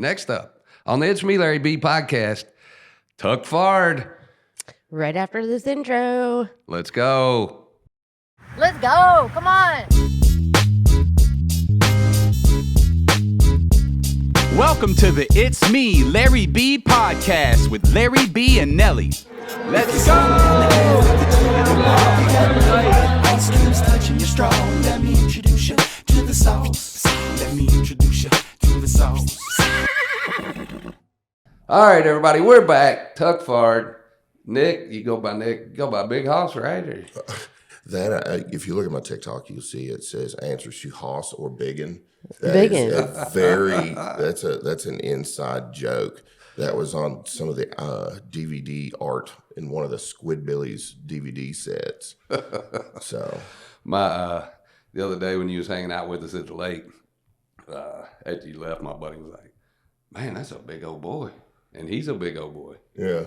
Next up on the It's Me, Larry B podcast, Tuck Fard. Right after this intro. Let's go. Let's go. Come on. Welcome to the It's Me, Larry B podcast with Larry B and Nelly. Let's go! Ice cubes touching your straw. Let me introduce you to the sauce. Let me introduce you to the sauce. All right, everybody, we're back. Tuck Fard. Nick, you go by Big Hoss, right? Or... That if you look at my TikTok, you'll see it says answers to Hoss or Biggin. Biggin. That's an inside joke that was on some of the DVD art in one of the Squidbillies DVD sets. So The other day when you was hanging out with us at the lake, after you left, my buddy was like, "Man, that's a big old boy," and he's a big old boy. Yeah.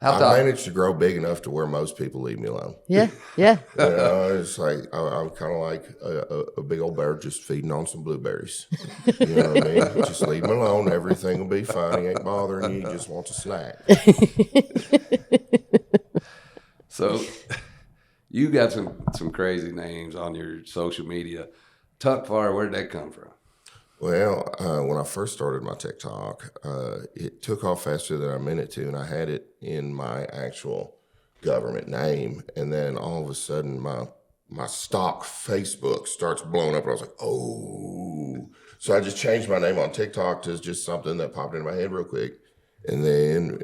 How I tall? managed to grow big enough to where most people leave me alone. Yeah. It's like I'm kind of like a big old bear just feeding on some blueberries. You know what I mean? Just leave him alone. Everything will be fine. He ain't bothering you. He just wants a snack. So you got some crazy names on your social media. Tuck Far, where did that come from? Well, when I first started my TikTok, it took off faster than I meant it to, and I had it in my actual government name. And then all of a sudden, my stock Facebook starts blowing up, and I was like, oh. So I just changed my name on TikTok to just something that popped into my head real quick. And then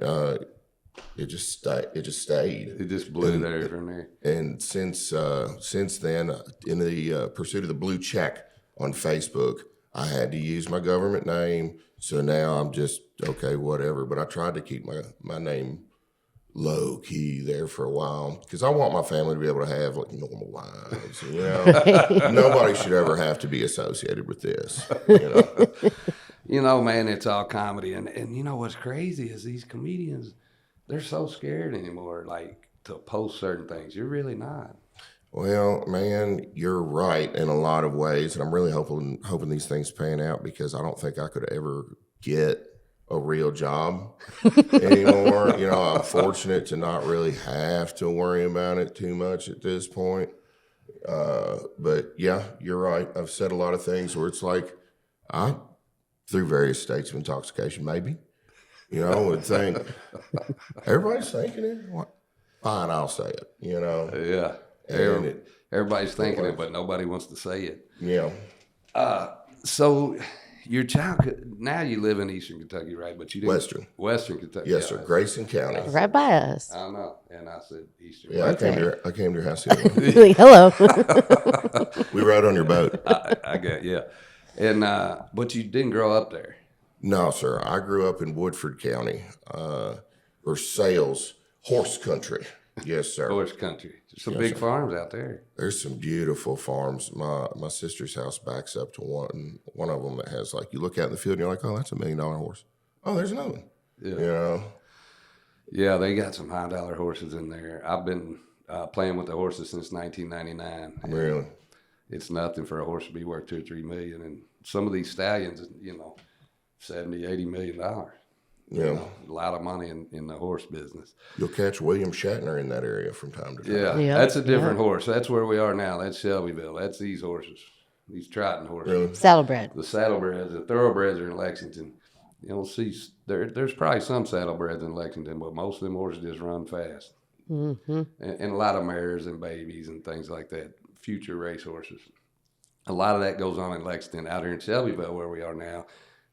it just stayed. It just blew there from there. And since then, in the pursuit of the blue check on Facebook, I had to use my government name. So now I'm just, okay, whatever. But I tried to keep my name low key there for a while because I want my family to be able to have like normal lives. You know, nobody should ever have to be associated with this. You know, You know, man, it's all comedy. And you know what's crazy is these comedians, they're so scared anymore, like, to post certain things. You're really not. well, man, you're right in a lot of ways, and I'm really hoping these things pan out because I don't think I could ever get a real job anymore. You know, I'm fortunate to not really have to worry about it too much at this point. But yeah, you're right. I've said a lot of things where it's like, through various states of intoxication, maybe, you know, would think everybody's thinking it. What? Fine, I'll say it. You know. Yeah. And Everybody's thinking it, but nobody wants to say it. yeah. So your child, now you live in Eastern Kentucky, right? But you didn't. Western Kentucky. Yes, yeah. sir. Grayson County. Right by us. I know. And I said Eastern. Yeah, Kentucky. I came to your house the other day. Hello. We rode on your boat. I get, yeah. And, but you didn't grow up there. No, sir. I grew up in Woodford County, or Sales, horse country. Yes, sir. Horse country. There's some Yes, big sir. farms out there. There's some beautiful farms. My sister's house backs up to one of them that has, like, you look out in the field and you're like, oh, that's $1 million horse. Oh, there's another one. Yeah. You know? Yeah, they got some high dollar horses in there. I've been playing with the horses since 1999. and Really? It's nothing for a horse to be worth $2 or $3 million. And some of these stallions, you know, $70-80 million. Yeah. You know, a lot of money in the horse business. You'll catch William Shatner in that area from time to time. Yeah, Yeah. that's a different horse. That's where we are now. That's Shelbyville. That's these horses, these trotting horses. Really? Saddlebred. The saddlebreds, the thoroughbreds are in Lexington. You'll see there's probably some saddlebreds in Lexington, but most of them horses just run fast. Mm-hmm. And a lot of mares and babies and things like that, future race horses. A lot of that goes on in Lexington. Out here in Shelbyville, where we are now,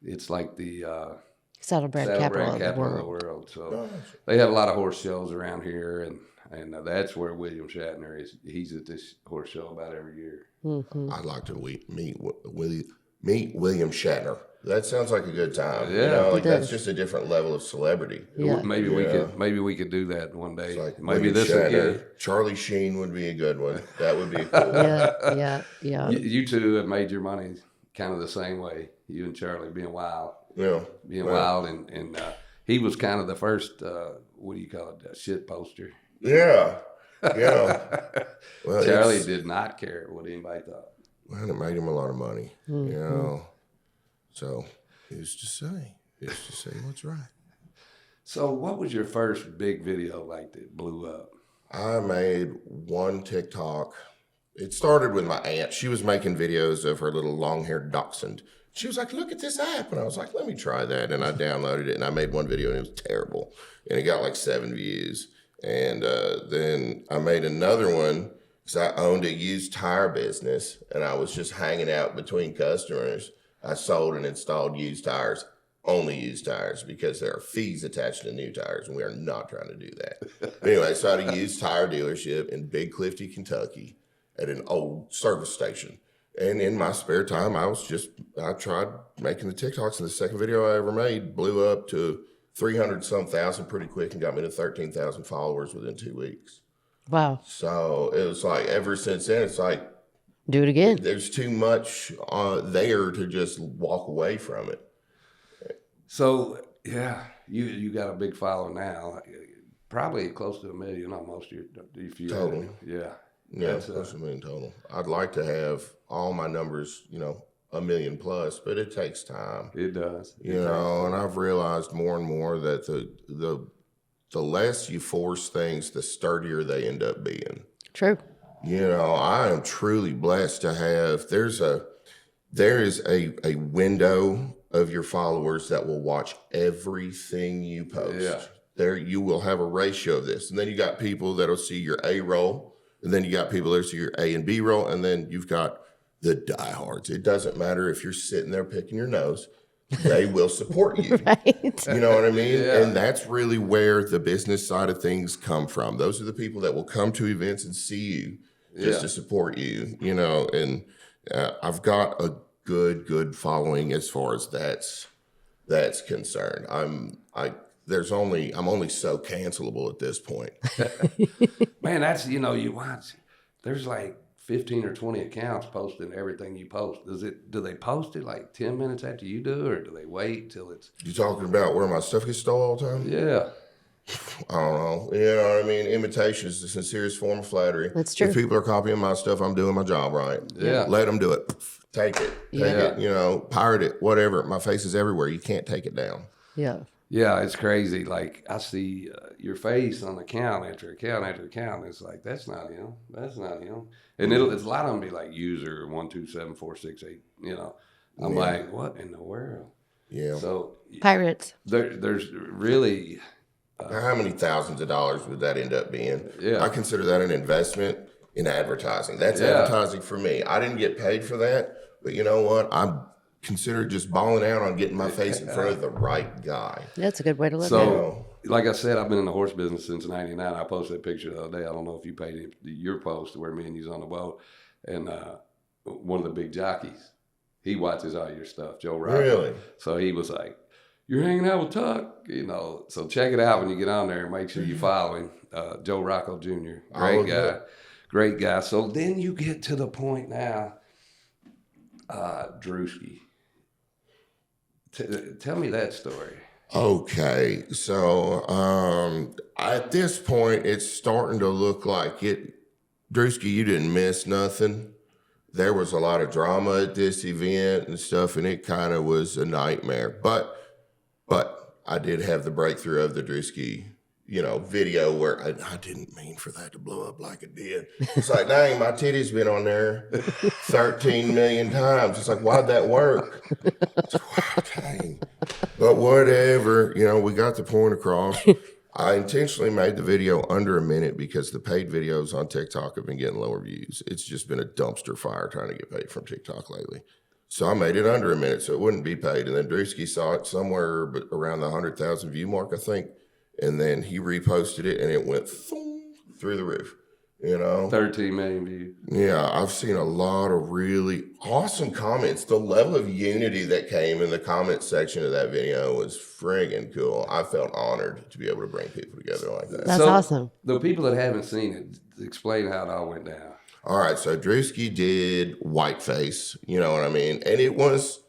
it's like the Saddlebred capital of the world. So they have a lot of horse shows around here, and that's where William Shatner is. He's at this horse show about every year. Mm-hmm. I'd like to meet William Shatner. That sounds like a good time. Yeah. You know, like It that's does. just a different level of celebrity. Yeah. Maybe we could do that one day. It's like Maybe William this Shatner. again. Charlie Sheen would be a good one. That would be cool. Yeah. You two have made your money kind of the same way. You and Charlie being wild. Yeah. Wild, and he was kind of the first, what do you call it, shit poster. Yeah. Well, Charlie did not care what anybody thought. Well, it made him a lot of money. You know, So who's to say? Who's to say what's right? So what was your first big video like that blew up? I made one TikTok. It started with my aunt. She was making videos of her little long-haired dachshund. She was like, look at this app. And I was like, let me try that. And I downloaded it and I made one video and it was terrible. And it got like 7 views. And then I made another one because I owned a used tire business and I was just hanging out between customers. I sold and installed used tires, only used tires, because there are fees attached to new tires and we are not trying to do that. Anyway, so I had a used tire dealership in Big Clifty, Kentucky at an old service station. And in my spare time, I tried making the TikToks, and the second video I ever made blew up to 300-some thousand pretty quick and got me to 13,000 followers within 2 weeks. Wow. So it was like, ever since then, it's like, Do it again. there's too much there to just walk away from it. So yeah, you got a big following now, probably close to 1 million almost. If you Total. Yeah. Yeah, That's, close to 1 million total. I'd like to have all my numbers, 1 million plus, but it takes time. It does. And I've realized more and more that the less you force things, the sturdier they end up being. True. I am truly blessed to have, there is a window of your followers that will watch everything you post. Yeah. There, you will have a ratio of this. And then you got people that'll see your A roll, and then you got people that see your A and B roll, and then you've got the diehards. It doesn't matter if you're sitting there picking your nose, they will support you. Right. You know what I mean? Yeah. And that's really where the business side of things come from. Those are the people that will come to events and see you just to support you, and I've got a good following as far as that's concerned. I'm only so cancelable at this point. Man, that's, you watch, there's like 15 or 20 accounts posting everything you post. Do they post it like 10 minutes after you do, or do they wait till it's? You talking about where my stuff gets stolen all the time? Yeah. I don't know. You know what I mean? Imitation is the sincerest form of flattery. That's true. If people are copying my stuff, I'm doing my job right. Yeah. Let them do it. Take it. Take it, pirate it, whatever. My face is everywhere. You can't take it down. Yeah. Yeah, it's crazy. Like, I see your face on account after account after account. And it's like, that's not him. That's not him. And it's a lot of them be like user 1274668. I'm like, what in the world? Yeah. So Pirates. there's really How many thousands of dollars would that end up being? Yeah. I consider that an investment in advertising. That's advertising for me. I didn't get paid for that, but you know what? I consider just balling out on getting my face in front of the right guy. That's a good way to look at it. So, like I said, I've been in the horse business since '99. I posted a picture the other day. I don't know if you paid your post where me and you's on the boat, and one of the big jockeys, he watches all your stuff, Joe Rocco. Really? So he was like, "You're hanging out with Tuck," So check it out when you get on there and make sure you follow him, Joe Rocco Jr. Great guy, great guy. So then you get to the point now, Drewski. Tell me that story. Okay, so at this point, it's starting to look like it. Drewski, you didn't miss nothing. There was a lot of drama at this event and stuff, and it kind of was a nightmare. But I did have the breakthrough of the Drewski, video where I didn't mean for that to blow up like it did. It's like, dang, my titty's been on there 13 million times. It's like, why'd that work? Wow, dang. But whatever, we got the point across. I intentionally made the video under a minute because the paid videos on TikTok have been getting lower views. It's just been a dumpster fire trying to get paid from TikTok lately. So I made it under a minute so it wouldn't be paid. And then Drewski saw it somewhere around the 100,000 view mark, I think. And then he reposted it and it went through the roof, 13 million views. Yeah, I've seen a lot of really awesome comments. The level of unity that came in the comment section of that video was friggin' cool. I felt honored to be able to bring people together like that. That's awesome. The people that haven't seen it, explain how it all went down. All right, so Drewski did whiteface, you know what I mean? And it was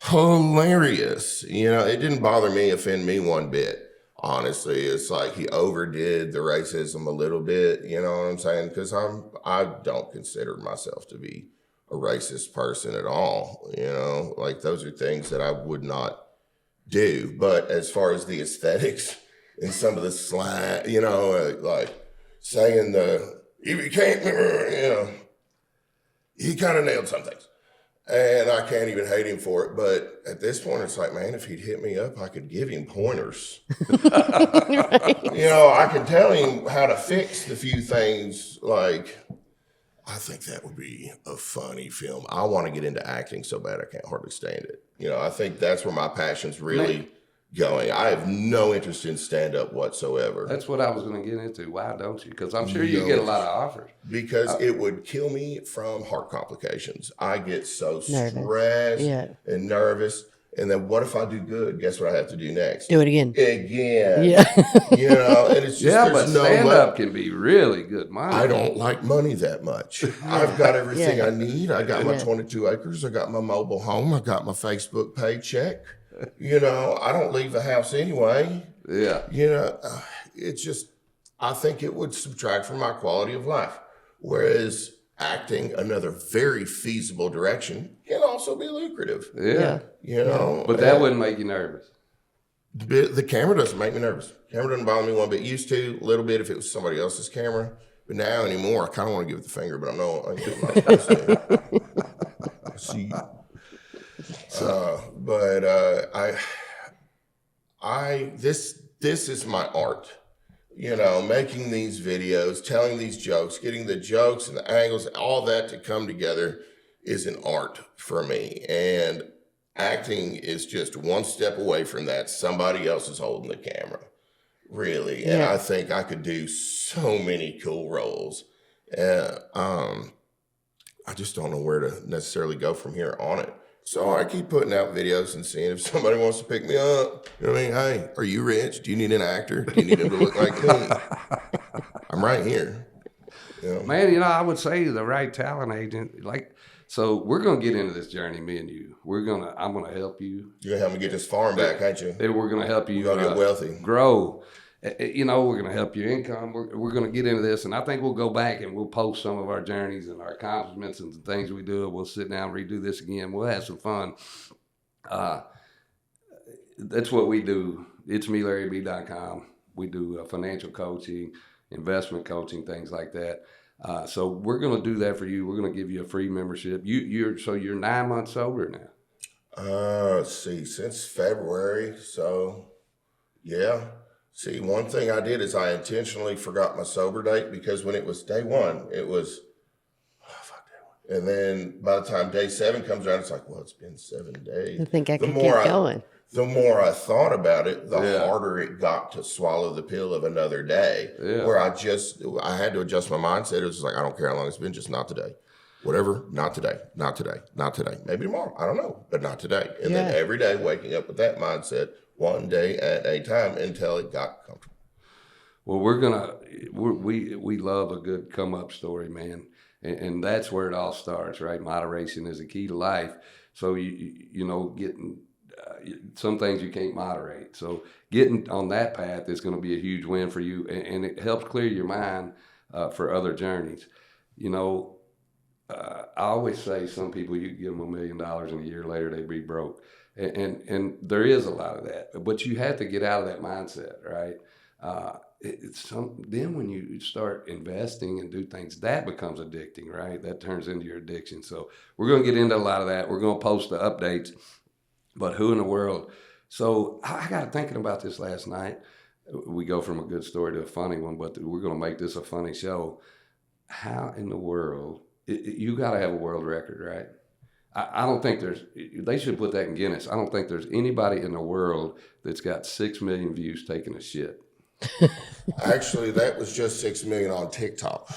hilarious. It didn't bother me, offend me one bit. Honestly, it's like he overdid the racism a little bit, you know what I'm saying? Because I don't consider myself to be a racist person at all. You know, like those are things that I would not do. But as far as the aesthetics and some of the slang, you know, like saying he became, you know, he kind of nailed some things. And I can't even hate him for it. But at this point, it's like, man, if he'd hit me up, I could give him pointers. Right. You know, I can tell him how to fix the few things. Like, I think that would be a funny film. I want to get into acting so bad I can't hardly stand it. You know, I think that's where my passion's really going. I have no interest in stand-up whatsoever. That's what I was going to get into. Why don't you? Because I'm sure you get a lot of offers. Because it would kill me from heart complications. I get so Nervous. stressed and nervous. And then what if I do good? Guess what I have to do next? Do it again. Again. Yeah. You know, and it's just but stand-up can be really good money. I don't like money that much. I've got everything I need. I got my 22 acres. I got my mobile home. I got my Facebook paycheck. You know, I don't leave the house anyway. Yeah. You know, it's just, I think it would subtract from my quality of life. Whereas acting, another very feasible direction, can also be lucrative. Yeah. You know. But that wouldn't make you nervous. The camera doesn't make me nervous. Camera doesn't bother me one bit. Used to, a little bit if it was somebody else's camera. But now anymore, I kind of want to give it the finger, but I know I ain't doing my supposed to. See. This is my art, you know, making these videos, telling these jokes, getting the jokes and the angles, all that to come together is an art for me. And acting is just one step away from that. Somebody else is holding the camera, really. And I think I could do so many cool roles. I just don't know where to necessarily go from here on it. So I keep putting out videos and seeing if somebody wants to pick me up. You know what I mean? Hey, are you rich? Do you need an actor? Do you need him to look like me? I'm right here. You know? Man, you know, I would say the right talent agent, like, so we're going to get into this journey, me and you. I'm going to help you. You're going to help me get this farm back, ain't you? And we're going to help you You're going to get wealthy. grow. You know, we're going to help your income. We're going to get into this, and I think we'll go back and we'll post some of our journeys and our accomplishments and the things we do. We'll sit down and redo this again. We'll have some fun. That's what we do. It's me, We do financial coaching, investment coaching, things like that. So we're going to do that for you. We're going to give you a free membership. You're 9 months sober now. Let's see, since February. So, yeah. See, one thing I did is I intentionally forgot my sober date because when it was day one, it was, fuck day one. And then by the time day 7 comes around, it's like, well, it's been 7 days. I think I could keep going. The more I thought about it, the harder it got to swallow the pill of another day. Yeah. Where I had to adjust my mindset. It was just like, I don't care how long it's been, just not today. Whatever, not today, not today, not today. Maybe tomorrow, I don't know, but not today. And then every day waking up with that mindset, one day at a time until it got comfortable. Well, we love a good come up story, man. And that's where it all starts, right? Moderation is a key to life. So, you know, getting some things you can't moderate. So getting on that path is going to be a huge win for you. And it helps clear your mind for other journeys. You know, I always say some people, you give them $1 million and a year later they be broke. And there is a lot of that, but you have to get out of that mindset, right? Then when you start investing and do things, that becomes addicting, right? That turns into your addiction. So we're going to get into a lot of that. We're going to post the updates, but who in the world? So I got thinking about this last night. We go from a good story to a funny one, but we're going to make this a funny show. How in the world, you got to have a world record, right? I don't think they should put that in Guinness. I don't think there's anybody in the world that's got 6 million views taking a shit. Actually, that was just 6 million on TikTok.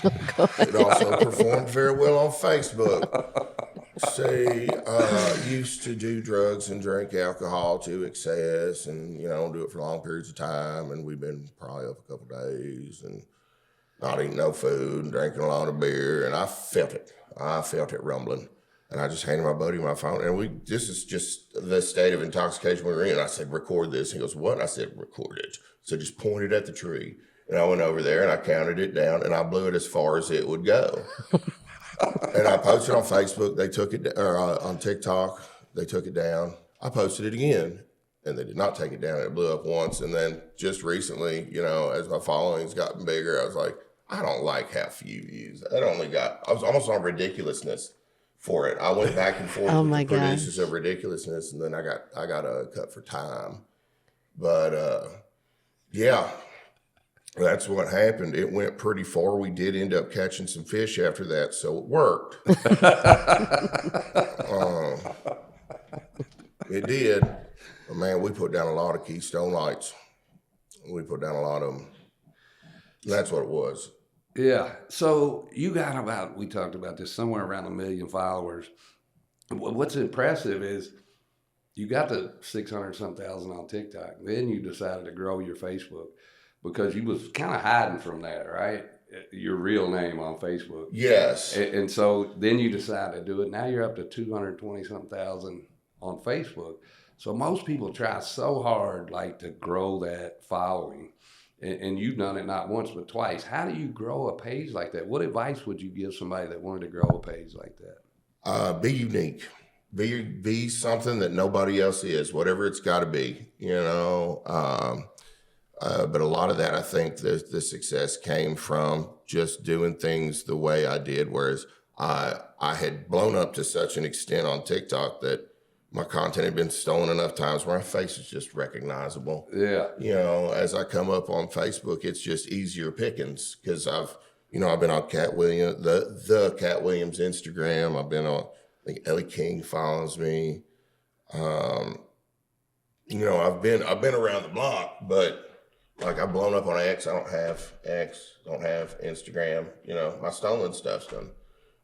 It also performed very well on Facebook. Say, used to do drugs and drink alcohol to excess and, you know, do it for long periods of time. And we've been probably up a couple days and not eating no food and drinking a lot of beer. And I felt it. Rumbling. And I just handed my buddy my phone, and this is just the state of intoxication we were in. I said, record this. He goes, what? And I said, record it. So just point it at the tree. And I went over there, and I counted it down, and I blew it as far as it would go. And I posted on Facebook. They took it, or on TikTok. They took it down. I posted it again, and they did not take it down. It blew up once, and then just recently, as my following's gotten bigger, I was like, I don't like how few views. I was almost on ridiculousness for it. I went back and forth with the producers of ridiculousness, and then I got a cut for time. But yeah, that's what happened. It went pretty far. We did end up catching some fish after that, so it worked. It did. But man, we put down a lot of Keystone Lights. We put down a lot of them. That's what it was. Yeah. So you got we talked about this, somewhere around 1 million followers. What's impressive is you got the 600-some thousand on TikTok. Then you decided to grow your Facebook because you was kind of hiding from that, right? Your real name on Facebook. Yes. And so then you decided to do it. Now you're up to 220-some thousand on Facebook. So most people try so hard to grow that following. And you've done it not once but twice. How do you grow a page like that? What advice would you give somebody that wanted to grow a page like that? Be unique. Be something that nobody else is, whatever it's got to be, But a lot of that, I think, the success came from just doing things the way I did, whereas I had blown up to such an extent on TikTok that my content had been stolen enough times where my face is just recognizable. Yeah. As I come up on Facebook, it's just easier pickings because I've been on Cat Williams, the Cat Williams Instagram. I've been on, I think Ellie King follows me. I've been around the block, but I've blown up on X. I don't have X, don't have Instagram. My stolen stuff's done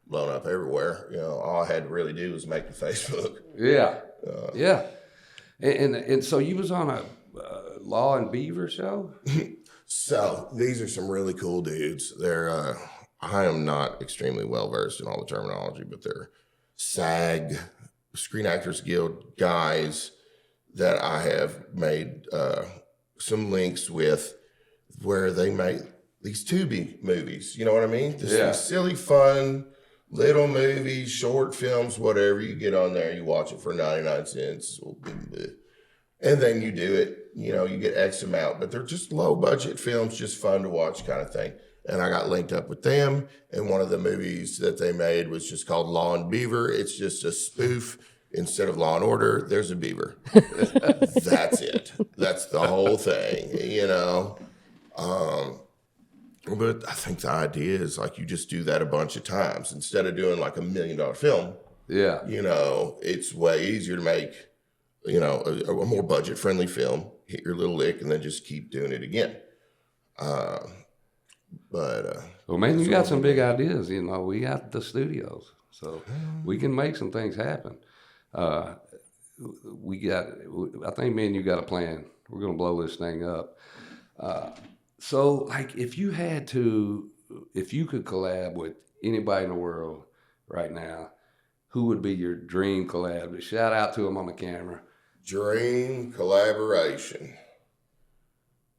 blown up everywhere. All I had to really do was make the Facebook. Yeah. Yeah. And so you was on a Law and Beaver show? So these are some really cool dudes. They're, I am not extremely well versed in all the terminology, but they're SAG, Screen Actors Guild guys that I have made some links with where they make these Tubi movies. You know what I mean? These silly, fun, little movies, short films, whatever you get on there, you watch it for 99 cents. And then you do it, you get X amount, but they're just low budget films, just fun to watch kind of thing. And I got linked up with them. And one of the movies that they made was just called Law and Beaver. It's just a spoof. Instead of Law and Order, there's a beaver. That's it. That's the whole thing, But I think the idea is you just do that a bunch of times instead of doing $1 million film. Yeah. It's way easier to make, a more budget friendly film, hit your little lick and then just keep doing it again. Well, man, you got some big ideas. We got the studios, so we can make some things happen. I think me and you got a plan. We're going to blow this thing up. So, if you could collab with anybody in the world right now, who would be your dream collab? Shout out to them on the camera. Dream collaboration.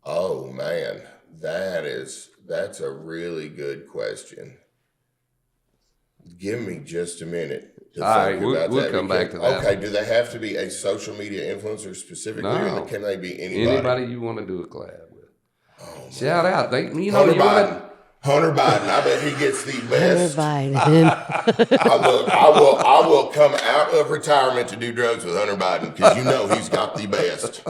Oh man, that's a really good question. Give me just a minute. All right, we'll come back to that. Okay, do they have to be a social media influencer specifically, or can they be anybody? Anybody you want to do a collab with. Oh, shout out. Hunter Biden. I bet he gets the best. Hunter Biden. I will come out of retirement to do drugs with Hunter Biden because he's got the best.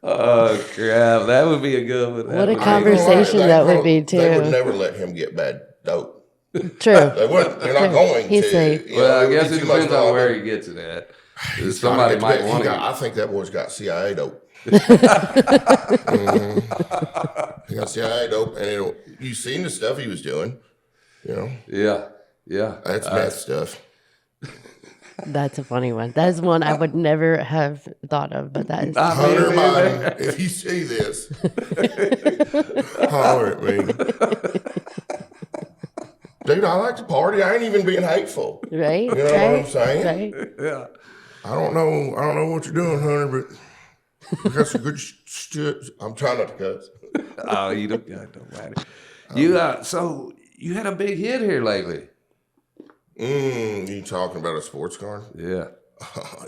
Oh crap! That would be a good one. What a conversation that would be too. They would never let him get bad dope. True. They wouldn't. They're not going He's to. safe. Well, I guess it depends on where he gets it at. Somebody might want to. I think that boy's got CIA dope. He got CIA dope, and you seen the stuff he was doing, Yeah. That's meth stuff. That's a funny one. That's one I would never have thought of, but that is Hunter Biden, if you see this, holler at me. Dude, I like to party. I ain't even being hateful. right. You know what I'm saying? Right. Yeah. I don't know what you're doing, Hunter, but we got some good shit. I'm trying not to cuss. Oh, you don't matter. So you had a big hit here lately. You talking about a sports card? Yeah.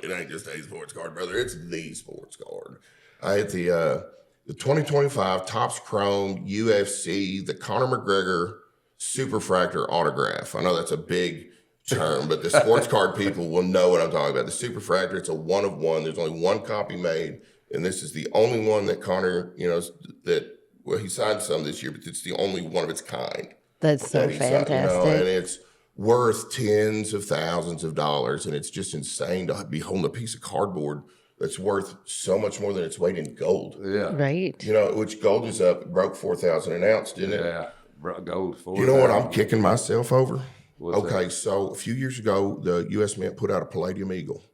It ain't just a sports card, brother. It's the sports card. I hit the 2025 Topps Chrome UFC, the Conor McGregor Superfractor autograph. I know that's a big term, but the sports card people will know what I'm talking about. The Superfractor, it's a 1 of 1. There's only one copy made, and this is the only one that Conor, he signed some this year, but it's the only one of its kind. That's so fantastic. And it's worth tens of thousands of dollars, and it's just insane to be holding a piece of cardboard that's worth so much more than its weight in gold. Yeah. Right. Which gold is up, broke 4,000 an ounce, didn't it? Yeah. Gold 4,000. You know what I'm kicking myself over? What's that? So a few years ago, the U.S. Mint put out a Palladium Eagle,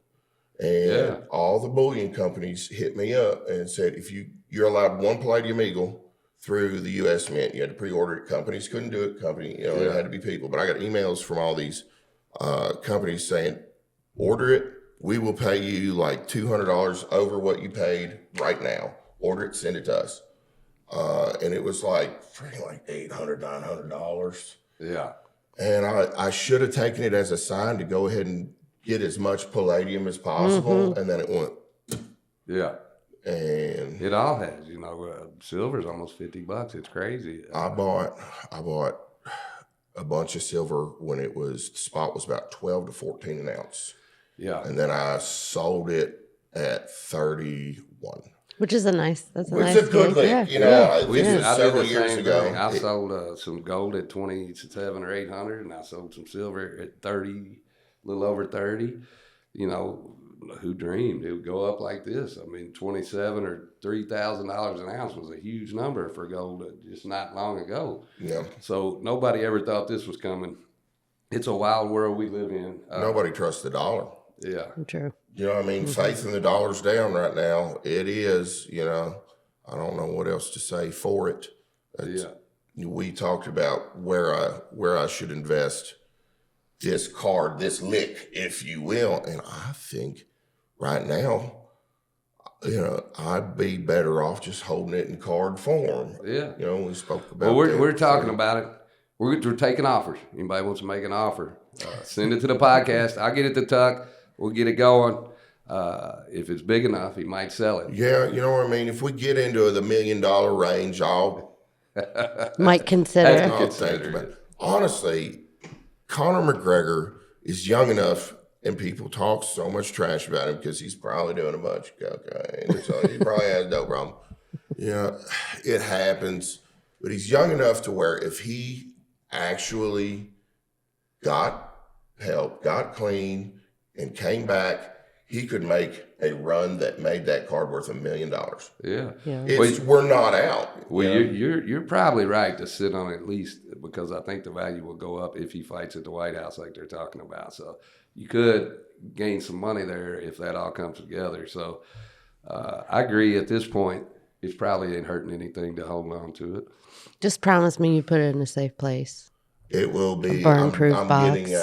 and all the bullion companies hit me up and said, if you're allowed one Palladium Eagle through the U.S. Mint, you had to pre-order it. Companies couldn't do it. It had to be people. But I got emails from all these companies saying, order it. We will pay you like $200 over what you paid right now. Order it, send it to us. And it was like $800, $900. Yeah. And I should have taken it as a sign to go ahead and get as much palladium as possible. And then it went. Yeah. And it all has, silver's almost $50. It's crazy. I bought a bunch of silver when the spot was about 12 to 14 an ounce. Yeah. And then I sold it at 31. Which is that's a nice It's a good lick, yeah. This was I several did the years same ago. thing. I sold some gold at 27 or 800, and I sold some silver at 30, a little over 30. Who dreamed it would go up like this? I mean, 27 or $3,000 an ounce was a huge number for gold just not long ago. Yeah. So nobody ever thought this was coming. It's a wild world we live in. Nobody trusts the dollar. Yeah. True. Faith in the dollar's down right now. It is, I don't know what else to say for it. We talked about where I should invest this card, this lick, if you will. And I think right now, I'd be better off just holding it in card form. Yeah. We spoke about Well, we're talking about it. We're taking offers. Anybody wants to make an offer, send it to the podcast. I'll get it to Tuck. We'll get it going. If it's big enough, he might sell it. Yeah, you know what I mean? If we get into the $1 million range, I'll might consider. think about it. Honestly, Conor McGregor is young enough, and people talk so much trash about him because he's probably doing a bunch of cocaine. So he probably has no problem. It happens. But he's young enough to where if he actually got help, got clean, and came back, he could make a run that made that card worth $1 million. Yeah. We're not out. Well, you're probably right to sit on it at least, because I think the value will go up if he fights at the White House like they're talking about. So you could gain some money there if that all comes together. So I agree at this point, it probably ain't hurting anything to hold on to it. Just promise me you put it in a safe place. It will be. A burn-proof I'm box. getting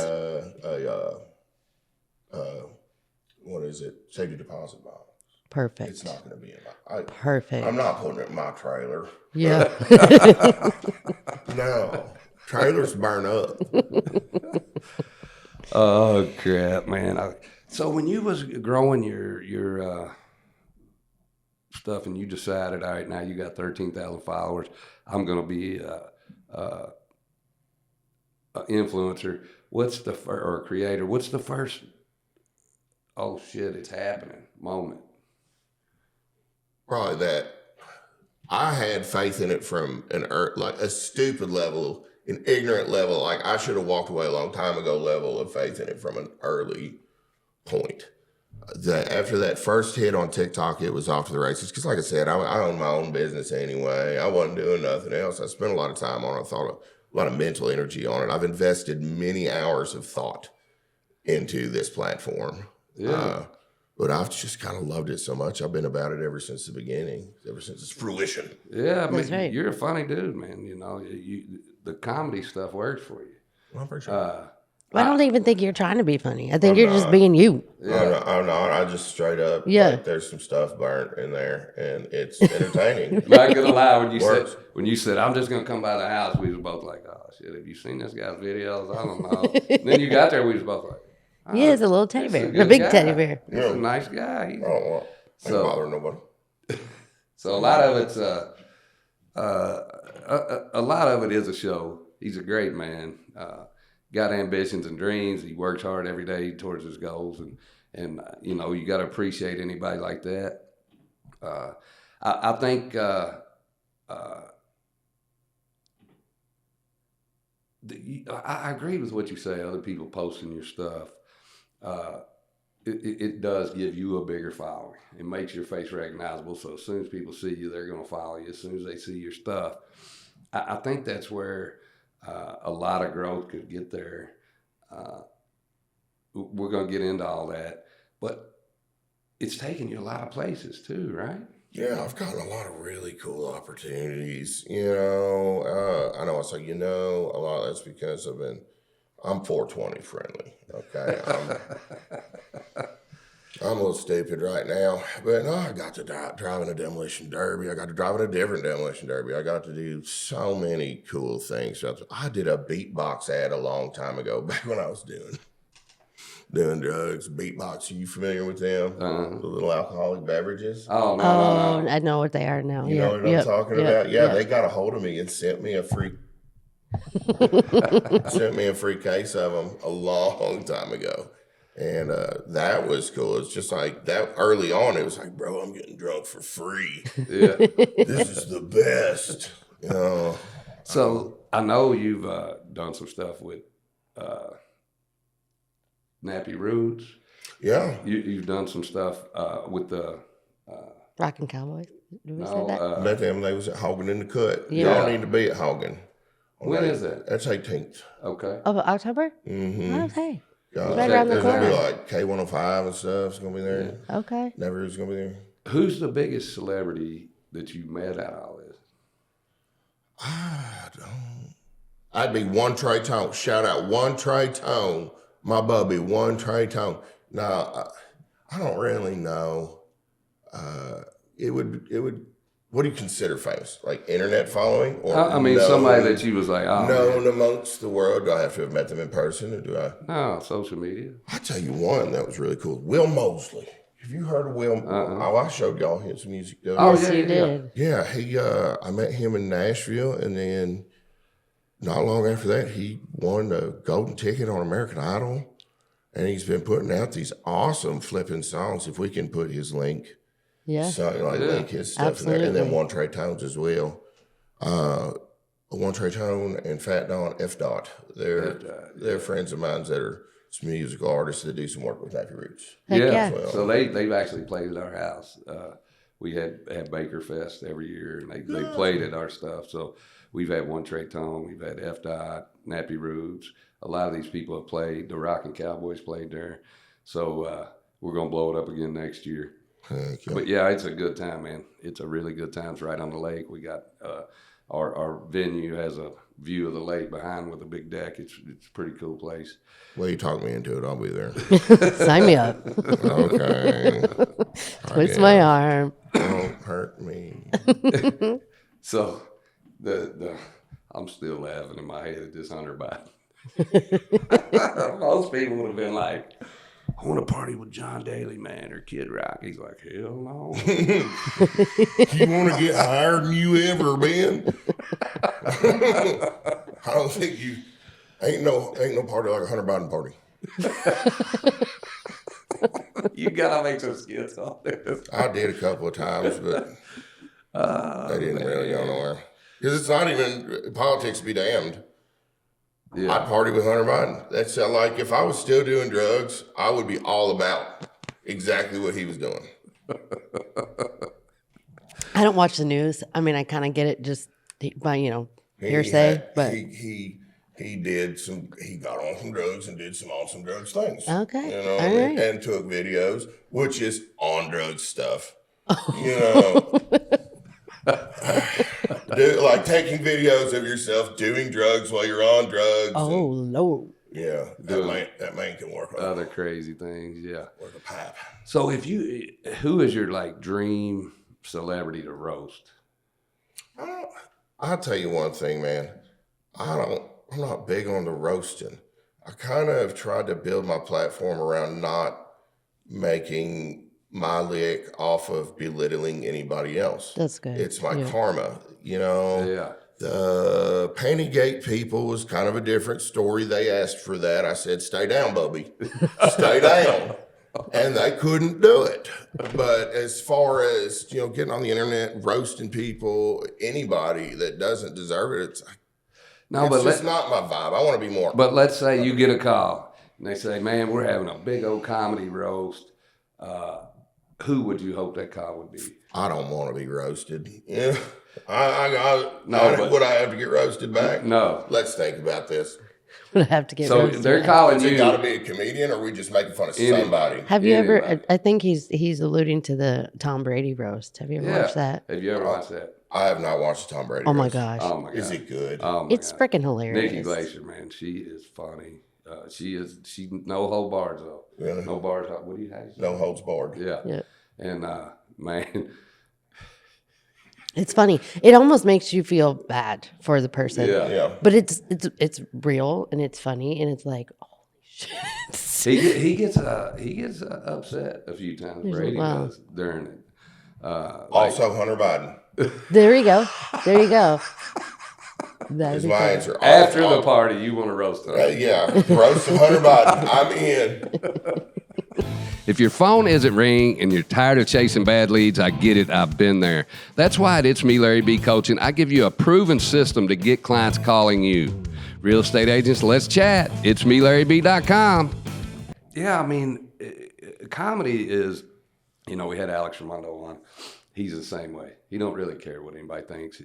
what is it? Safety deposit box. Perfect. It's not going to be in my. Perfect. I'm not putting it in my trailer. Yeah. No, trailers burn up. Oh crap, man! So when you was growing your stuff, and you decided, all right, now you got 13,000 followers, I'm going to be a influencer. Or a creator? What's the first? Oh shit, it's happening moment. Probably that. I had faith in it from a stupid level, an ignorant level, like I should have walked away a long time ago level of faith in it from an early point. After that first hit on TikTok, it was off to the races. Because like I said, I own my own business anyway. I wasn't doing nothing else. I spent a lot of time on it. I thought a lot of mental energy on it. I've invested many hours of thought into this platform. Yeah. But I've just kind of loved it so much. I've been about it ever since the beginning, ever since its fruition. Yeah, I mean, That's right. You're a funny dude, man. The comedy stuff works for you. Well, I appreciate it. I don't even think you're trying to be funny. I think you're just being you. I'm not. I just straight up. Yeah. Like, there's some stuff burnt in there, and it's entertaining. Not gonna lie, Works. when you said I'm just gonna come by the house, we was both like, oh shit, have you seen this guy's videos? I don't know. Then you got there, we was both like, oh, Yeah, it's a little teddy this is bear. A good big guy. teddy bear. He's a nice guy. I don't want. I ain't bothering nobody. So a lot of it's a lot of it is a show. He's a great man. Got ambitions and dreams. He works hard every day towards his goals, and you know, you got to appreciate anybody like that. I think I agree with what you say. Other people posting your stuff. It does give you a bigger following. It makes your face recognizable. So as soon as people see you, they're going to follow you. As soon as they see your stuff, I think that's where a lot of growth could get there. We're going to get into all that, but it's taken you a lot of places too, right? Yeah, I've gotten a lot of really cool opportunities. You know, I know I say, you know, a lot of that's because I'm 420 friendly. Okay. I'm a little stupid right now, but no, I got to drive in a demolition derby. I got to drive in a different demolition derby. I got to do so many cool things. I did a beatbox ad a long time ago, back when I was doing drugs. Beatbox, are you familiar with them? The little alcoholic beverages. Oh, no. I know what they are now. You know what I'm talking about? Yeah, they got a hold of me and sent me a free case of them a long time ago. And that was cool. It's just like that early on, it was like, bro, I'm getting drunk for free. Yeah. This is the best. You know. So I know you've done some stuff with Nappy Roots. Yeah. You've done some stuff with the Rockin' Cowboys. Did we say no, that? Met them. They was at Hogan in the Cut. Yeah. Y'all need to be at Hogan. when is that? That's 18th. Okay. Oh, October? Mm-hmm. Okay. Right around the there's gonna be corner. like K105 and stuff. It's gonna be there. Okay. Never's gonna be there. Who's the biggest celebrity that you met out of all this? I don't. I'd be One Trey Tone. Shout out One Trey Tone. My bubby, One Trey Tone. Now, I don't really know. It would. What do you consider famous? Like internet following, or I mean, somebody that you was like, oh, known man. amongst the world? Do I have to have met them in person, or do I? No, social media. I tell you one that was really cool. Will Mosley. Have you heard of Will? Oh, I showed y'all his music. Oh, Yes, yeah, you yeah. did. Yeah, he. I met him in Nashville, and then not long after that, he won the golden ticket on American Idol, and he's been putting out these awesome flipping songs. If we can put his link, Yeah. something like link his stuff in there, and then One Trey Tones as well. One Trey Tone and Fat Don F Dot. They're friends of mine that are some musical artists that do some work with Nappy Roots. Heck Yeah. yeah. Well, So they've actually played at our house. We had Baker Fest every year, and they played at our stuff. So we've had One Trey Tone, we've had F Dot, Nappy Roots. A lot of these people have played. The Rockin' Cowboys played there. So we're gonna blow it up again next year. heck yeah. But yeah, it's a good time, man. It's a really good time. It's right on the lake. We got our venue has a view of the lake behind with a big deck. It's a pretty cool place. Well, you talk me into it. I'll be there. Sign me up. Okay. Twist my arm. Don't hurt me. So the I'm still laughing in my head at this Hunter Biden. Most people would have been like, I want to party with John Daly, man, or Kid Rock. He's like, hell no. You want to get higher than you ever been? I don't think you ain't no party like a Hunter Biden party. You gotta make some skits on this. I did a couple of times, but they didn't really go nowhere. Because it's not even politics be damned. Yeah. I'd party with Hunter Biden. That's like if I was still doing drugs, I would be all about exactly what he was doing. I don't watch the news. I mean, I kind of get it just by, hearsay. But He got on some drugs and did some awesome drugs things. Okay. You know what All I mean? right. And took videos, which is on drugs stuff. You know. Like taking videos of yourself doing drugs while you're on drugs. oh, Lord. Yeah, that man can work on other crazy things. Yeah. work a pipe. So who is your like dream celebrity to roast? I'll tell you one thing, man. I'm not big on the roasting. I kind of have tried to build my platform around not making my lick off of belittling anybody else. That's good. It's my karma, you know. Yeah. The Pantygate people was kind of a different story. They asked for that. I said, "Stay down, Bubby. Stay down." And they couldn't do it. But as far as, getting on the internet, roasting people, anybody that doesn't deserve it, it's just not my vibe. I want to be more. But let's say you get a call and they say, "Man, we're having a big old comedy roast." Who would you hope that call would be? I don't want to be roasted. Yeah. But would I have to get roasted back? No. Let's think about this. Would have to get So roasted. they're calling Is it you. got to be a comedian, or are we just making fun of somebody? Have you ever? Anybody. I think he's alluding to the Tom Brady roast. Have you ever watched that? Have you ever watched that? I have not watched the Tom Brady. Oh my roast. gosh, Oh my god. Is it good? Oh my it's god. freaking hilarious. Nikki Glacier, man, she is funny. She no hold bars though. Really? No bars. What do you have? No holds barred. Yeah. Yeah. And man, It's funny. It almost makes you feel bad for the person. yeah. Yeah. But it's real and it's funny and it's like, holy shit. He gets upset a few times. Brady Wow. does during it. Also, Hunter Biden There you go. There you go. That'd is be my fun. answer. After the party, you want to roast him. Yeah, roast of Hunter Biden. I'm in. If your phone isn't ringing and you're tired of chasing bad leads, I get it. I've been there. That's why at It's Me, Larry B Coaching, I give you a proven system to get clients calling you. Real estate agents, let's chat. It's me, LarryB.com. Yeah, I mean, comedy is, we had Alex Ramondo on. He's the same way. He don't really care what anybody thinks.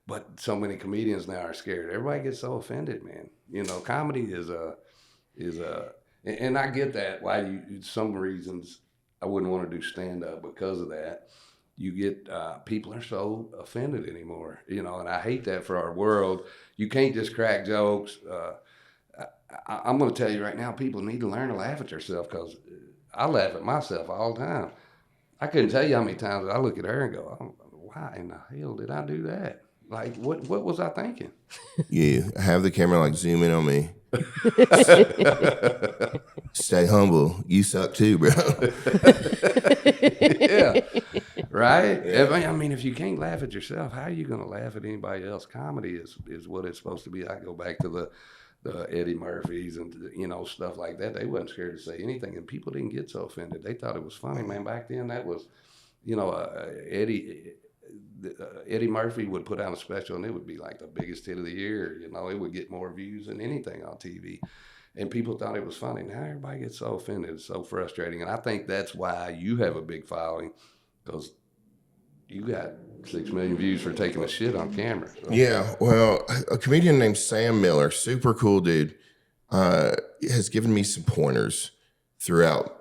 But so many comedians now are scared. Everybody gets so offended, man. Comedy is and I get that. Why some reasons I wouldn't want to do stand up because of that. You get people are so offended anymore, and I hate that for our world. You can't just crack jokes. I'm going to tell you right now, people need to learn to laugh at themselves because I laugh at myself all the time. I couldn't tell you how many times I look at her and go, "Oh, why in the hell did I do that? Like, what was I thinking?" Yeah, have the camera zoom in on me. Stay humble. You suck too, bro. Yeah, right. I mean, if you can't laugh at yourself, how are you going to laugh at anybody else? Comedy is what it's supposed to be. I go back to the Eddie Murphys and stuff like that. They wasn't scared to say anything, and people didn't get so offended. They thought it was funny, man. Back then, that was, Eddie Murphy would put out a special, and it would be like the biggest hit of the year. It would get more views than anything on TV. And people thought it was funny. Now everybody gets so offended. It's so frustrating. And I think that's why you have a big following, because you got 6 million views for taking a shit on camera. So. Yeah, well, a comedian named Sam Miller, super cool dude, has given me some pointers throughout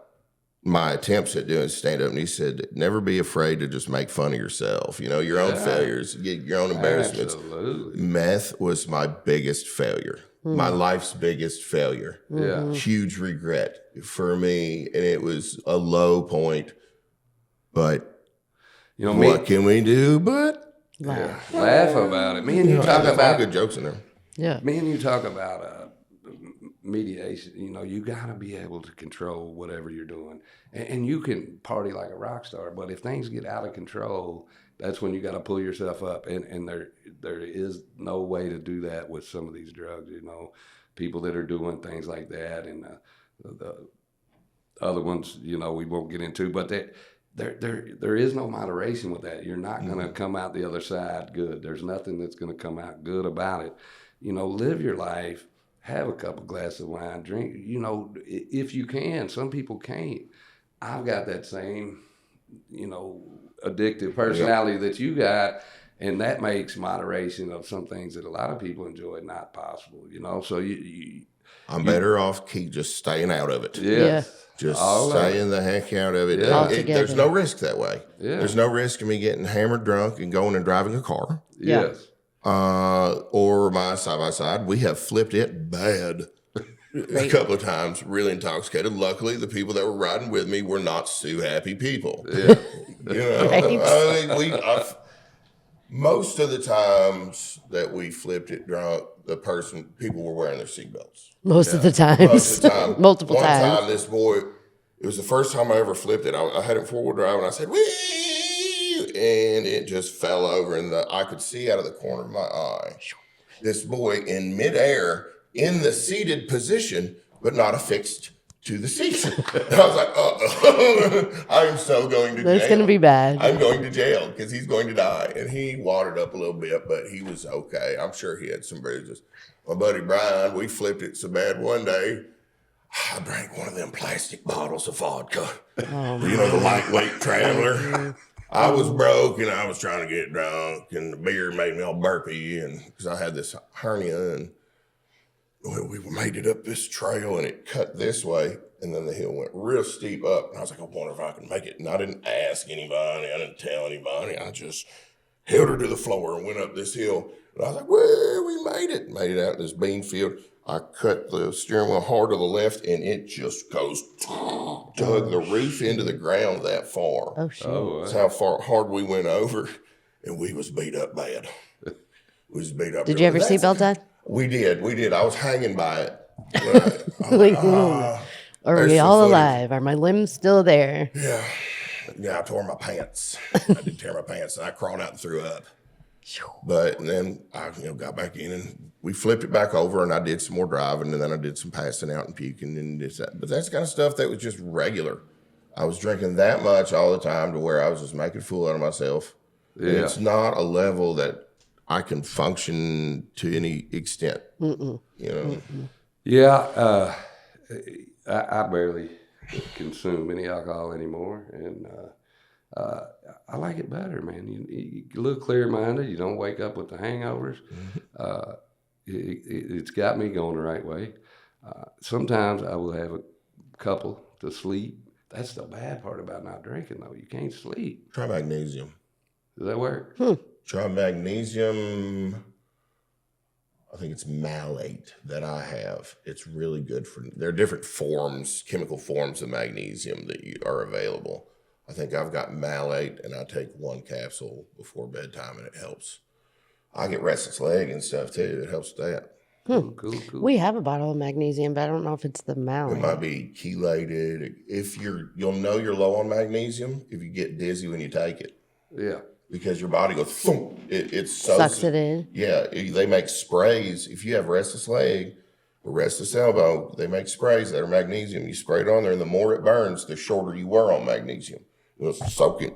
my attempts at doing stand-up. And he said, never be afraid to just make fun of yourself. Your own failures, your own embarrassments. Absolutely. Meth was my biggest failure. My life's biggest failure. Yeah. Huge regret for me. And it was a low point. But what can we do but Laugh. laugh about it? Me and you talk there's a lot about of good jokes in there. Yeah. Me and you talk about mediation. You got to be able to control whatever you're doing, and you can party like a rock star. But if things get out of control, that's when you got to pull yourself up. And there is no way to do that with some of these drugs. People that are doing things like that, and the other ones, we won't get into. But there is no moderation with that. You're not going to come out the other side good. There's nothing that's going to come out good about it. Live your life. Have a couple glasses of wine, drink, if you can. Some people can't. I've got that same, addictive personality that you got, and that makes moderation of some things that a lot of people enjoy not possible, So I'm better off just staying out of it. Yes. Just All right. staying the heck out of it. Yeah. There's no risk that way. Yeah. There's no risk of me getting hammered drunk and going and driving a car. Yes. or my side-by-side. We have flipped it bad a couple of times, really intoxicated. Luckily, the people that were riding with me were not too happy people. Yeah. Most of the times that we flipped it drunk, people were wearing their seatbelts. Most of the times. Most of the time. Multiple One times. time, this boy, it was the first time I ever flipped it. I had it four-wheel drive, and I said, "Wee!" And it just fell over, and I could see out of the corner of my eye this boy in midair in the seated position, but not affixed to the seat. And I was like, uh-oh, I'm so going to jail. That's going to be bad. I'm going to jail because he's going to die. And he watered up a little bit, but he was okay. I'm sure he had some bruises. My buddy Brian, we flipped it so bad one day, I drank one of them plastic bottles of vodka. The lightweight traveler. I was broke and I was trying to get drunk, and the beer made me all burpy, and because I had this hernia, and we made it up this trail, and it cut this way, and then the hill went real steep up, and I was like, I wonder if I can make it. And I didn't ask anybody, I didn't tell anybody, I just held her to the floor and went up this hill. And I was like, well, we made it out in this bean field. I cut the steering wheel hard to the left, and it just goes, dug the roof into the ground that far. Oh, shit. That's how hard we went over, and we was beat up bad. We was beat up. Did you have your seatbelt on? We did. I was hanging by it. Are we all alive? Are my limbs still there? Yeah, I tore my pants. I did tear my pants, and I crawled out and threw up. But then I got back in, and we flipped it back over, and I did some more driving, and then I did some passing out and puking and this, that. But that's the kind of stuff that was just regular. I was drinking that much all the time to where I was just making a fool out of myself. Yeah. And it's not a level that I can function to any extent. Yeah, I barely consume any alcohol anymore, and I like it better, man. You're a little clear-minded. You don't wake up with the hangovers. It's got me going the right way. Sometimes I will have a couple to sleep. That's the bad part about not drinking, though. You can't sleep. Try magnesium. Does that work? Try magnesium. I think it's malate that I have. It's really good there are different forms, chemical forms of magnesium that are available. I think I've got malate, and I take one capsule before bedtime, and it helps. I get restless leg and stuff too. It helps with that. Cool. We have a bottle of magnesium, but I don't know if it's the malate. It might be chelated. You'll know you're low on magnesium if you get dizzy when you take it. Yeah. Because your body goes, thump. It sucks it in. Yeah, they make sprays. If you have restless leg or restless elbow, they make sprays that are magnesium. You spray it on there, and the more it burns, the shorter you were on magnesium. It'll soak it.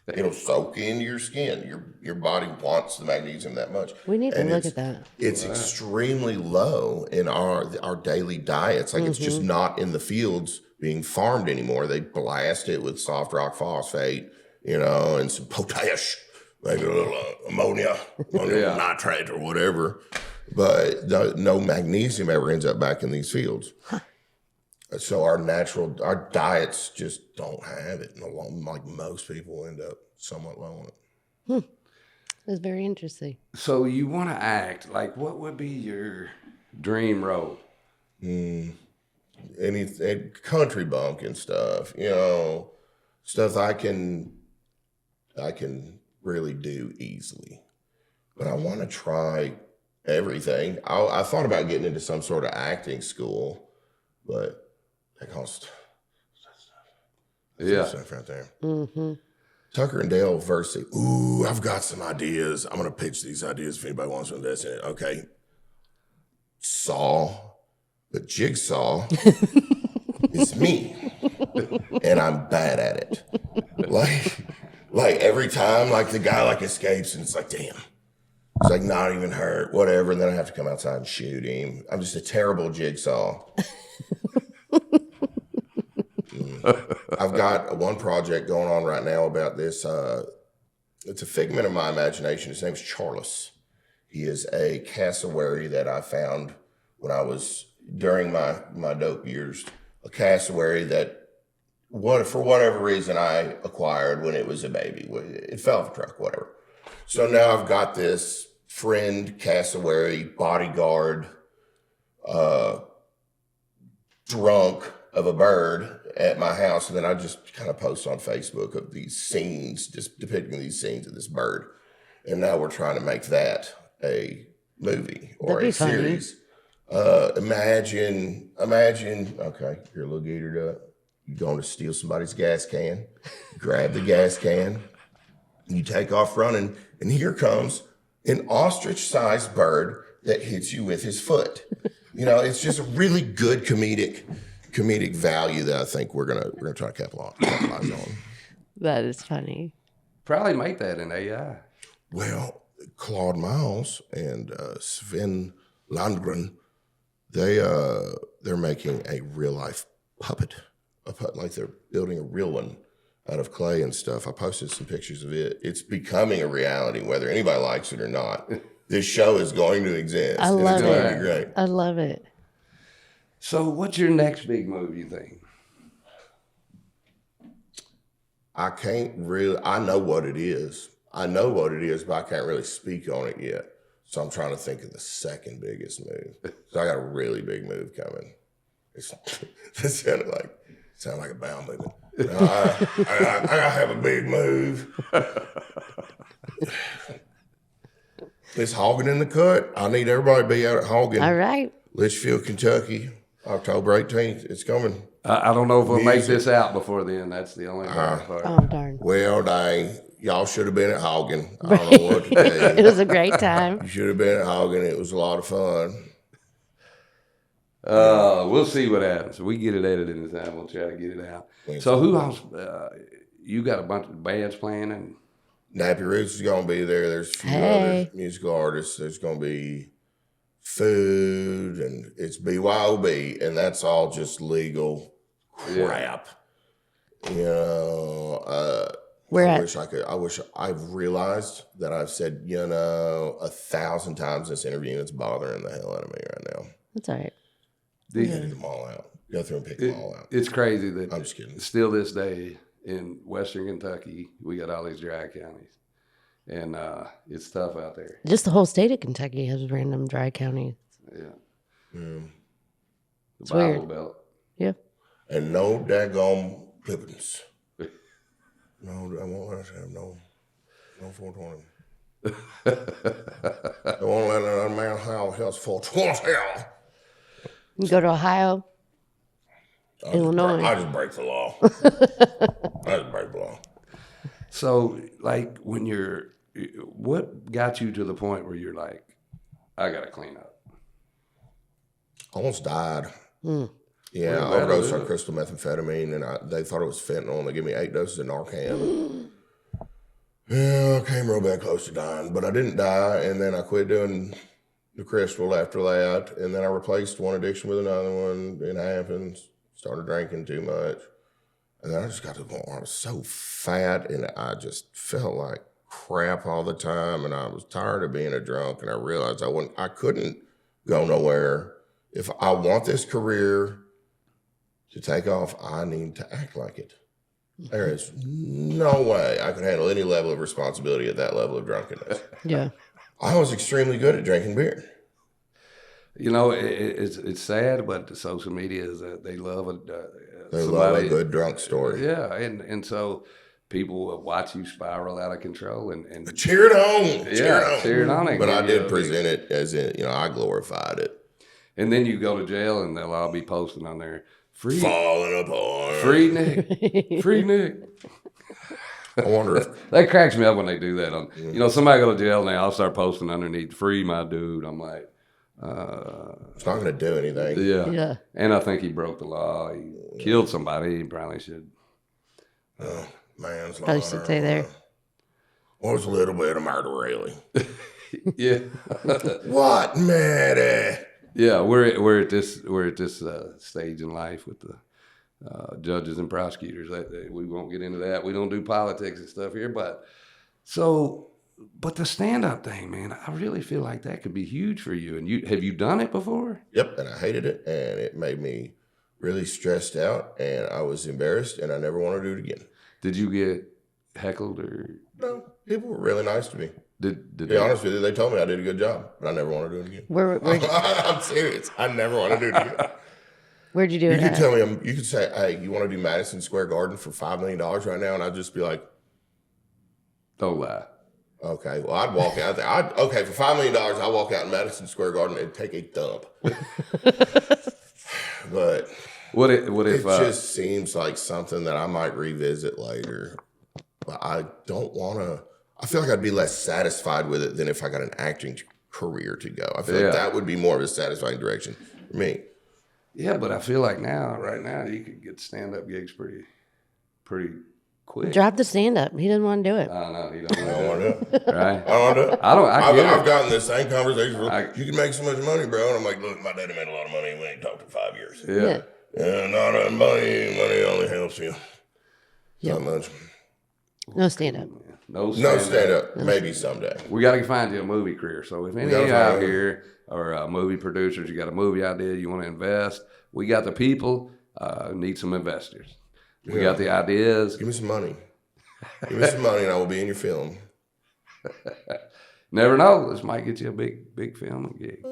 It'll soak into your skin. Your body wants the magnesium that much. We need to look at that. It's extremely low in our daily diets. Like, it's just not in the fields being farmed anymore. They blast it with soft rock phosphate, and some potash, maybe a little ammonia nitrate or whatever. But no magnesium ever ends up back in these fields. So our diets just don't have it. Like most people end up somewhat low on it. That's very interesting. So you want to act, like, what would be your dream role? Any country bunk and stuff, stuff I can really do easily. But I want to try everything. I thought about getting into some sort of acting school, but that costs stuff right there. Tucker and Dale versus, I've got some ideas. I'm going to pitch these ideas if anybody wants to invest in it. Okay. Saw, but Jigsaw is me. And I'm bad at it. Like every time, like the guy escapes, and it's like, damn. It's like not even hurt, whatever. And then I have to come outside and shoot him. I'm just a terrible Jigsaw. I've got one project going on right now about this. It's a figment of my imagination. His name's Charles. He is a cassowary that I found when I was, during my dope years, a cassowary that, for whatever reason, I acquired when it was a baby. It fell off a truck, whatever. So now I've got this friend, cassowary, bodyguard, drunk of a bird at my house. And then I just kind of post on Facebook of these scenes, just depicting these scenes of this bird. And now we're trying to make that a movie or That'd be a funny. series. Imagine, okay, you're a little gaitored up. You're going to steal somebody's gas can, grab the gas can, you take off running, and here comes an ostrich-sized bird that hits you with his foot. You know, it's just a really good comedic value that I think we're gonna try to capitalize on. That is funny. Probably make that in AI. Well, Claude Miles and Sven Landgren, they're making a real life puppet, like they're building a real one out of clay and stuff. I posted some pictures of it. It's becoming a reality, whether anybody likes it or not. This show is going to exist. I love It's going to it. be great. I love it. So, what's your next big move, you think? I can't really, I know what it is. But I can't really speak on it yet. So I'm trying to think of the second biggest move. So I got a really big move coming. That sounded like a bowel movement. I have a big move. It's Hogging in the Cut. I need everybody to be out at Hogging. All right. Litchfield, Kentucky, October 18th. It's coming. I don't know if we'll make this out before then. That's the only bad part. Oh, darn. Well, dang. Y'all should have been at Hogging. I don't know what to tell It you. was a great time. You should have been at Hogging. It was a lot of fun. We'll see what happens. We get it edited in time. We'll try to get it out. So who else? You got a bunch of bands playing, and Nappy Roots is going to be there. There's a few Hey. other musical artists. There's going to be food, and it's BYOB, and that's all just legal crap. You know, Where I at? wish I could. I wish I've realized that I've said, 1,000 times in this interview, and it's bothering the hell out of me right now. That's all right. Get them all out. Go through and pick them all out. it's crazy that I'm just kidding. still this day in Western Kentucky, we got all these dry counties, and it's tough out there. Just the whole state of Kentucky has random dry counties. Yeah, Yeah. the It's Bible weird. Belt. Yeah. And no daggone Pippins. No, I won't let us have no 420. I won't let another man have his 420. You go to Ohio, Illinois. I just break the law. I just break the law. So, like, what got you to the point where you're like, I gotta clean up? Almost died. Yeah, Well, I overdosed that on crystal methamphetamine, and they thought it was fentanyl, and they gave me 8 doses of Narcan. Yeah, I came real bad close to dying, but I didn't die, and then I quit doing the crystal after that, and then I replaced one addiction with another one. It happens. Started drinking too much, and then I just got to the point where I was so fat, and I just felt like crap all the time, and I was tired of being a drunk, and I realized I couldn't go nowhere. If I want this career to take off, I need to act like it. There is no way I could handle any level of responsibility at that level of drunkenness. Yeah. I was extremely good at drinking beer. You know, it's sad, but the social media is they love They love a good drunk story. Yeah, and so people will watch you spiral out of control and Cheer it on. cheer it on. And But give I you did a present it as in, I glorified it. And then you go to jail, and they'll all be posting on there, free Falling apart. free Nick, free Nick. I wonder if That cracks me up when they do that. Somebody go to jail, and they all start posting underneath, free my dude. I'm like, it's not going to do anything. yeah. Yeah. And I think he broke the law. He killed somebody. He probably should. Manslaughter. Probably should stay there. Was a little bit of murder, really. Yeah. What, Maddie? Yeah, we're at this stage in life with the judges and prosecutors. We won't get into that. We don't do politics and stuff here, but the stand-up thing, man, I really feel like that could be huge for you. And have you done it before? Yep, and I hated it, and it made me really stressed out, and I was embarrassed, and I never want to do it again. Did you get heckled or? No. People were really nice to me. Did To be honest with you, they told me I did a good job, but I never want to do it again. I'm serious. I never want to do it again. Where'd you do You it could at? tell me, you could say, hey, you want to do Madison Square Garden for $5 million right now? And I'd just be like, Don't lie. okay, well, I'd walk out there. Okay, for $5 million, I'd walk out in Madison Square Garden and take a dump. But What if it just seems like something that I might revisit later. But I don't want to. I feel like I'd be less satisfied with it than if I got an acting career to go. I feel like that would be more of a satisfying direction for me. Yeah, but I feel like right now, you could get stand-up gigs pretty quick. Drop the stand up. He doesn't want to do it. I don't know. You I don't want to do it. right? I don't want to do it. I get I've it. gotten this same conversation. You can make so much money, bro. And I'm like, look, my daddy made a lot of money. We ain't talked in 5 years. Yeah. Not money. Money only helps you. Not much. No stand up. No stand up. Maybe someday. We got to find you a movie career. So if any of you out here are movie producers, you got a movie idea, you want to invest, we got the people, need some investors. We got the ideas. Give me some money. Give me some money and I will be in your film. Never know. This might get you a big film gig.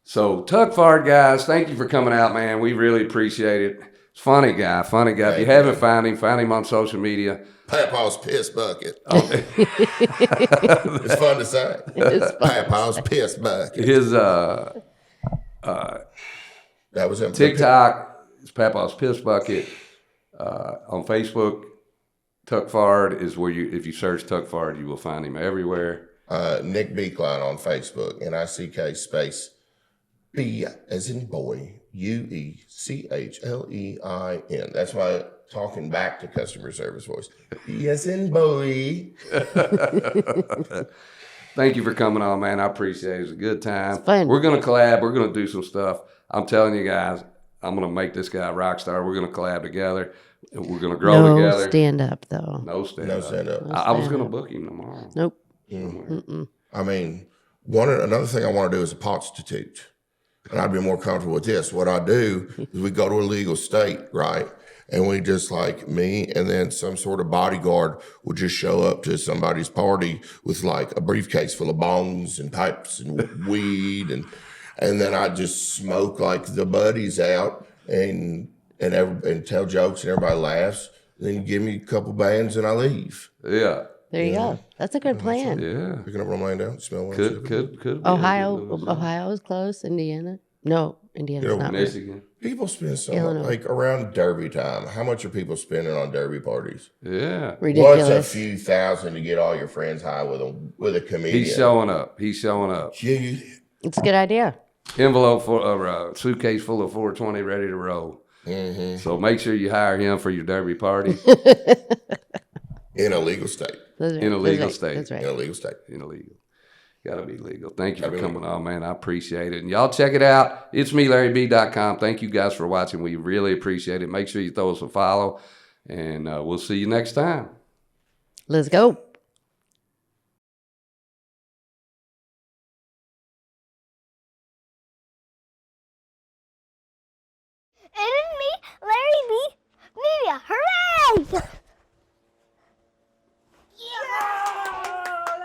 So Tuck Fard, guys, thank you for coming out, man. We really appreciate it. It's funny guy. If you haven't found him on social media. Papa's piss bucket. Okay. It's fun to say. Papa's piss bucket. His That was him. TikTok is Papa's Piss Bucket. On Facebook, Tuck Fard is where if you search Tuck Fard, you will find him everywhere. Nick Beekline on Facebook, NICK space B as in boy, UECHLEIN. That's my talking back to customer service voice. B as in boy. Thank you for coming on, man. I appreciate it. It was a good time. It's fun. We're going to collab. We're going to do some stuff. I'm telling you guys, I'm going to make this guy a rock star. We're going to collab together. We're going to grow together. No stand up though. No stand No up. stand up. I was going to book him tomorrow. Nope. I mean, another thing I want to do is a prostitute. And I'd be more comfortable with this. What I do is we go to a legal state, right? And we just like me and then some sort of bodyguard would just show up to somebody's party with like a briefcase full of bongs and pipes and weed. And then I just smoke like the buddies out and tell jokes and everybody laughs. Then you give me a couple bands and I leave. Yeah. There you go. That's a good plan. Yeah. Picking up what I'm laying down, smell one. Could be Ohio is close. Indiana. No, Indiana's not. Michigan. People spend so Illinois. much, like around Derby time. How much are people spending on Derby parties? Yeah. Ridiculous. What's a few thousand to get all your friends high with a comedian? He's showing up. Yeah, It's a good idea. Envelope for a suitcase full of 420 ready to roll. mm-hmm. So make sure you hire him for your derby party. In a legal state. That's right. In a legal That's state. Right. That's right. In a legal state. Illegal. Gotta be legal. Thank you for coming on, man. I appreciate it. And y'all check it out. It's me, LarryB.com. Thank you guys for watching. We really appreciate it. Make sure you throw us a follow, and we'll see you next time. Let's go. And me, Larry B. Media. Hooray!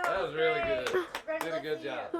That was really good. Did a good job.